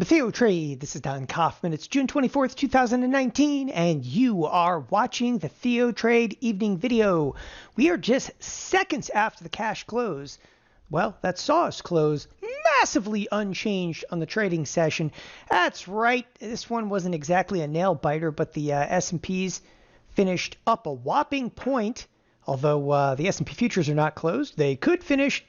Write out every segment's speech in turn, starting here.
TheoTrade, this is Don Kaufman. It's June 24th, 2019, and you are watching the TheoTrade evening video. We are just seconds after the cash close. Well, that saw us close massively unchanged on the trading session. That's right, this one wasn't exactly a nail biter, but the S&Ps finished up a whopping point. Although the S&P futures are not closed, they could finish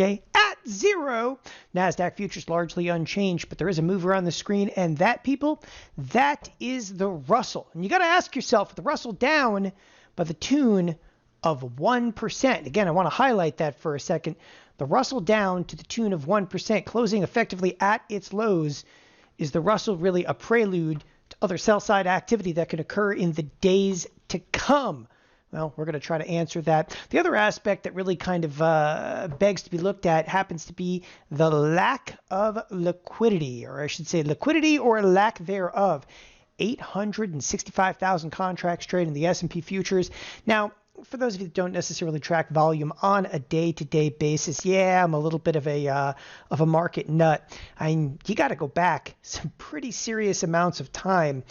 at zero. Nasdaq futures largely unchanged, but there is a mover on the screen, and that, people, that is the Russell. And you got to ask yourself, the Russell down by the tune of 1%. Again, I want to highlight that for a second. The Russell down to the tune of 1%, closing effectively at its lows. Is the Russell really a prelude to other sell-side activity that can occur in the days to come? Well, we're going to try to answer that. The other aspect that really kind of begs to be looked at happens to be the lack of liquidity, or I should say liquidity or lack thereof. 865,000 contracts trade in the S&P futures. Now, for those of you that don't necessarily track volume on a day-to-day basis, yeah, I'm a little bit of a market nut. You got to go back some pretty serious amounts of time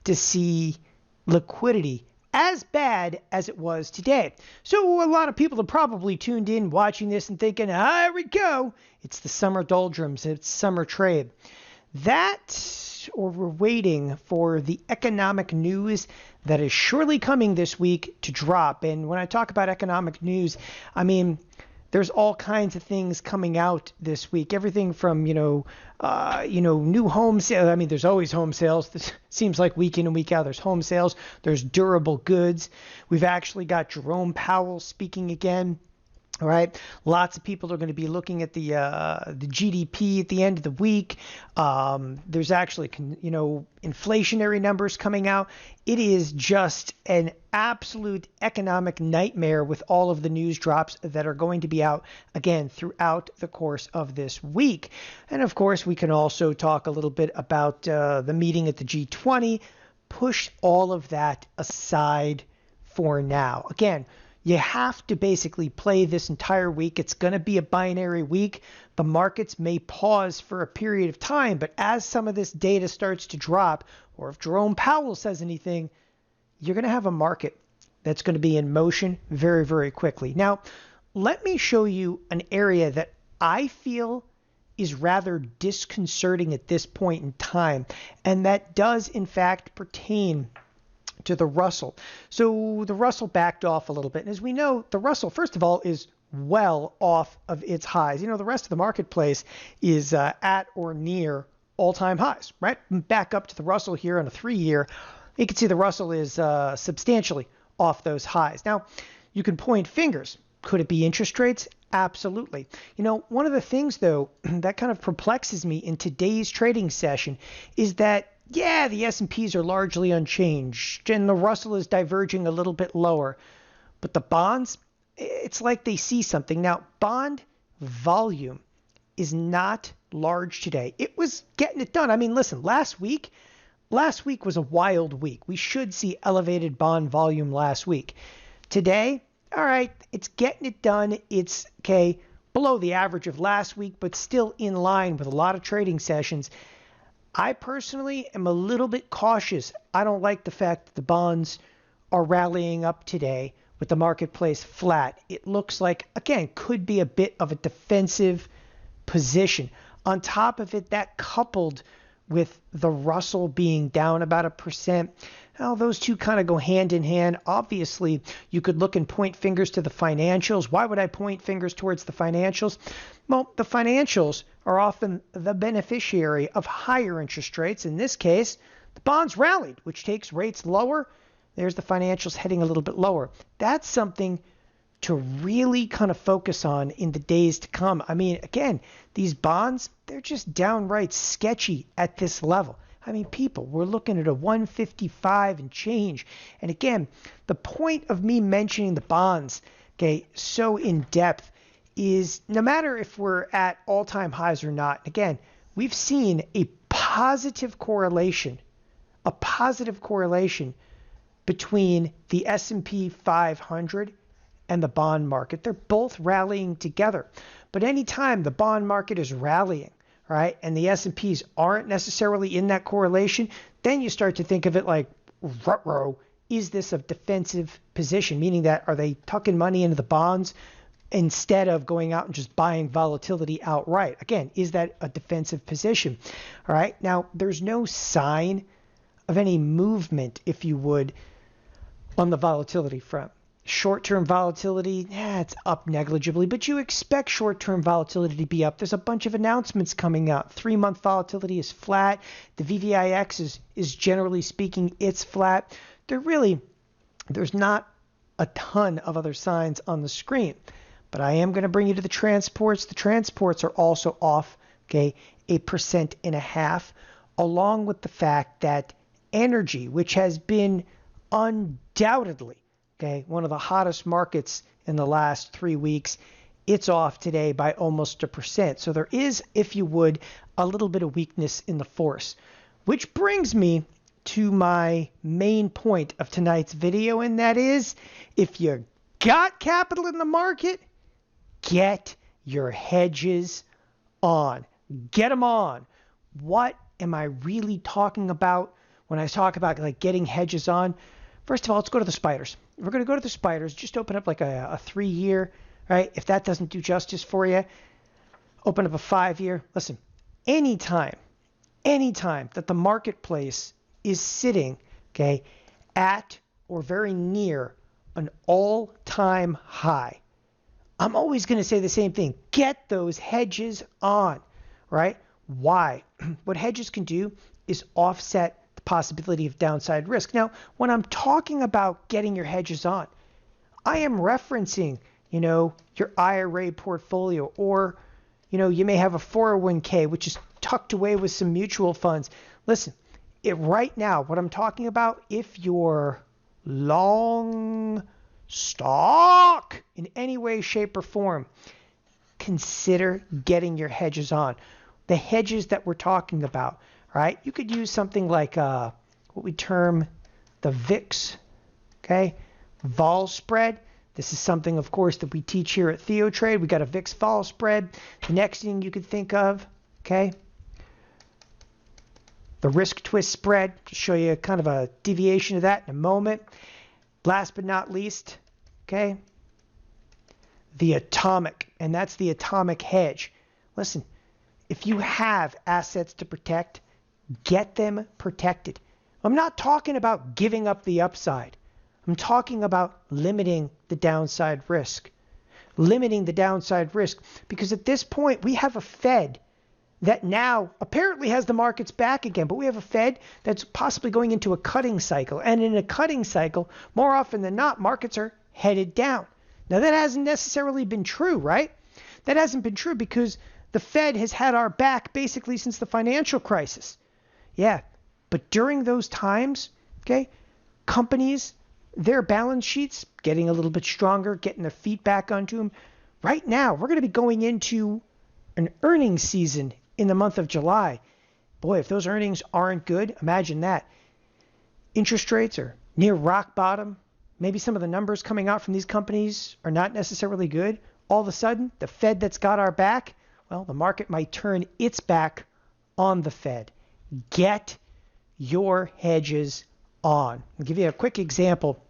to see liquidity as bad as it was today. So a lot of people are probably tuned in watching this and thinking, here we go. It's the summer doldrums. It's summer trade. Or we're waiting for the economic news that is surely coming this week to drop. And when I talk about economic news, I mean, there's all kinds of things coming out this week. Everything from, new home sales. I mean, there's always home sales. This seems like week in and week out. There's home sales. There's durable goods. We've actually got Jerome Powell speaking again. All right. Lots of people are going to be looking at the GDP at the end of the week. There's actually, inflationary numbers coming out. It is just an absolute economic nightmare with all of the news drops that are going to be out again throughout the course of this week. And of course, we can also talk a little bit about the meeting at the G20. Push all of that aside for now. Again, you have to basically play this entire week. It's going to be a binary week. The markets may pause for a period of time, but as some of this data starts to drop, or if Jerome Powell says anything, you're going to have a market that's going to be in motion very, very quickly. Now, let me show you an area that I feel is rather disconcerting at this point in time, and that does in fact pertain to the Russell. So the Russell backed off a little bit. And as we know, the Russell, first of all, is well off of its highs. The rest of the marketplace is at or near all-time highs, right? Back up to the Russell here on a 3-year. You can see the Russell is substantially off those highs. Now, you can point fingers. Could it be interest rates? Absolutely. One of the things, though, that kind of perplexes me in today's trading session is that the S&Ps are largely unchanged, and the Russell is diverging a little bit lower. But the bonds, it's like they see something. Now, bond volume is not large today. It was getting it done. I mean, listen, last week was a wild week. We should see elevated bond volume last week. Today, all right, it's getting it done. It's, below the average of last week, but still in line with a lot of trading sessions. I personally am a little bit cautious. I don't like the fact that the bonds are rallying up today with the marketplace flat. It looks like, again, could be a bit of a defensive position. On top of it, that coupled with the Russell being down about 1%, well, those two kind of go hand in hand. Obviously, you could look and point fingers to the financials. Why would I point fingers towards the financials? Well, the financials are often the beneficiary of higher interest rates. In this case, the bonds rallied, which takes rates lower. There's the financials heading a little bit lower. That's something to really kind of focus on in the days to come. I mean, again, these bonds, they're just downright sketchy at this level. I mean, people, we're looking at a 155 and change. And again, the point of me mentioning the bonds, so in depth is no matter if we're at all-time highs or not, again, we've seen a positive correlation between the S&P 500 and the bond market. They're both rallying together. But anytime the bond market is rallying, right, and the S&Ps aren't necessarily in that correlation, then you start to think of it like, ruh-roh, is this a defensive position? Meaning that, are they tucking money into the bonds instead of going out and just buying volatility outright? Again, is that a defensive position? All right. Now, there's no sign of any movement, if you would, on the volatility front. Short-term volatility, it's up negligibly, but you expect short-term volatility to be up. There's a bunch of announcements coming out. 3-month volatility is flat. The VVIX is generally speaking, it's flat. There's not a ton of other signs on the screen. But I am going to bring you to the transports. The transports are also off, okay, 1.5%, along with the fact that energy, which has been undoubtedly, okay, one of the hottest markets in the last 3 weeks, it's off today by almost 1%. So there is, if you would, a little bit of weakness in the force, which brings me to my main point of tonight's video, and that is, if you got capital in the market, get your hedges on. Get them on. What am I really talking about when I talk about like getting hedges on? First of all, let's go to the spiders. We're going to go to the spiders. Just open up like a 3-year, right? If that doesn't do justice for you, open up a 5-year. Listen, anytime that the marketplace is sitting, okay, at or very near an all-time high, I'm always going to say the same thing. Get those hedges on, right? Why? What hedges can do is offset the possibility of downside risk. Now, when I'm talking about getting your hedges on, I am referencing, your IRA portfolio, or, you may have a 401k, which is tucked away with some mutual funds. Listen, right now, what I'm talking about, if you're long stock in any way, shape, or form, consider getting your hedges on. The hedges that we're talking about, right? You could use something like what we term the VIX, okay? Vol spread. This is something, of course, that we teach here at TheoTrade. We got a VIX vol spread. The next thing you could think of, okay? The risk twist spread. To show you kind of a deviation of that in a moment. Last but not least, okay, the atomic, and that's the atomic hedge. Listen, if you have assets to protect, get them protected. I'm not talking about giving up the upside. I'm talking about limiting the downside risk. Limiting the downside risk, because at this point we have a Fed that now apparently has the markets back again, but we have a Fed that's possibly going into a cutting cycle. And in a cutting cycle, more often than not, markets are headed down. Now, that hasn't necessarily been true, right? That hasn't been true because the Fed has had our back basically since the financial crisis. Yeah, but during those times, okay, companies, their balance sheets getting a little bit stronger, getting their feet back onto them. Right now, we're going to be going into an earnings season in the month of July. Boy, if those earnings aren't good, imagine that. Interest rates are near rock bottom. Maybe some of the numbers coming out from these companies are not necessarily good. All of a sudden, the Fed that's got our back, well, the market might turn its back on the Fed. Get your hedges on. I'll give you a quick example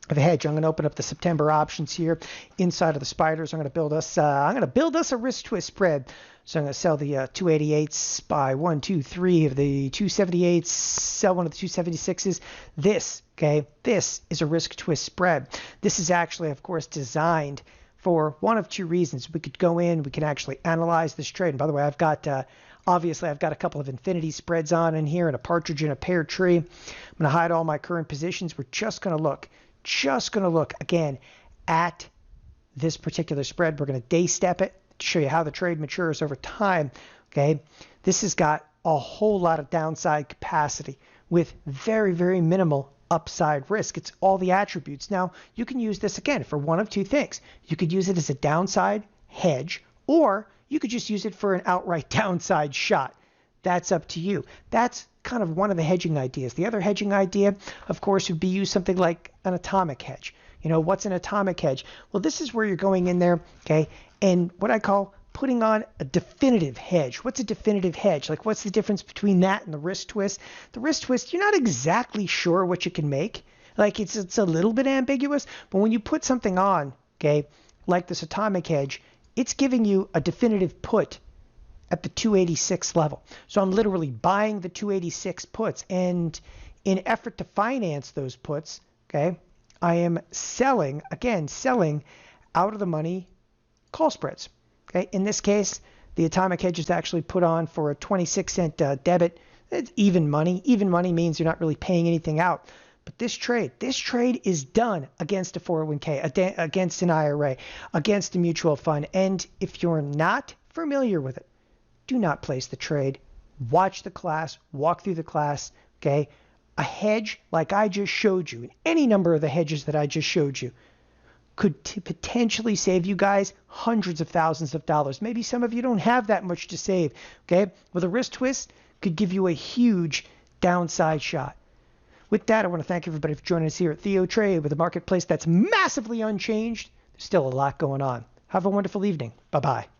of a hedge. I'm going to open up the September options here inside of the spiders. I'm going to build us a risk twist spread. So I'm going to sell the 288s, buy 1, 2, 3 of the 278s, sell one of the 276s. This is a risk twist spread. This is actually, of course, designed for one of two reasons. We could go in, we can actually analyze this trade. And by the way, I've got a couple of infinity spreads on in here and a partridge in a pear tree. I'm going to hide all my current positions. We're just going to look again at this particular spread. We're going to day step it to show you how the trade matures over time. Okay, this has got a whole lot of downside capacity with very, very minimal upside risk. It's all the attributes. Now, you can use this again for one of two things. You could use it as a downside hedge, or you could just use it for an outright downside shot. That's up to you. That's kind of one of the hedging ideas. The other hedging idea, of course, would be use something like an atomic hedge. What's an atomic hedge? Well, this is where you're going in there, okay, and what I call putting on a definitive hedge. What's a definitive hedge? Like, what's the difference between that and the wrist twist? The wrist twist, you're not exactly sure what you can make. Like, it's a little bit ambiguous, but when you put something on, okay, like this atomic hedge, it's giving you a definitive put at the 286 level. So I'm literally buying the 286 puts, and in effort to finance those puts, okay, I am selling out of the money call spreads. Okay, in this case, the atomic hedge is actually put on for a 26-cent debit. It's even money. Even money means you're not really paying anything out. But this trade is done against a 401k, against an IRA, against a mutual fund. And if you're not familiar with it, do not place the trade. Watch the class, walk through the class, okay? A hedge like I just showed you, and any number of the hedges that I just showed you, could potentially save you guys hundreds of thousands of dollars. Maybe some of you don't have that much to save, okay? With a wrist twist, could give you a huge downside shot. With that, I want to thank everybody for joining us here at TheoTrade with a marketplace that's massively unchanged. There's still a lot going on. Have a wonderful evening. Bye-bye.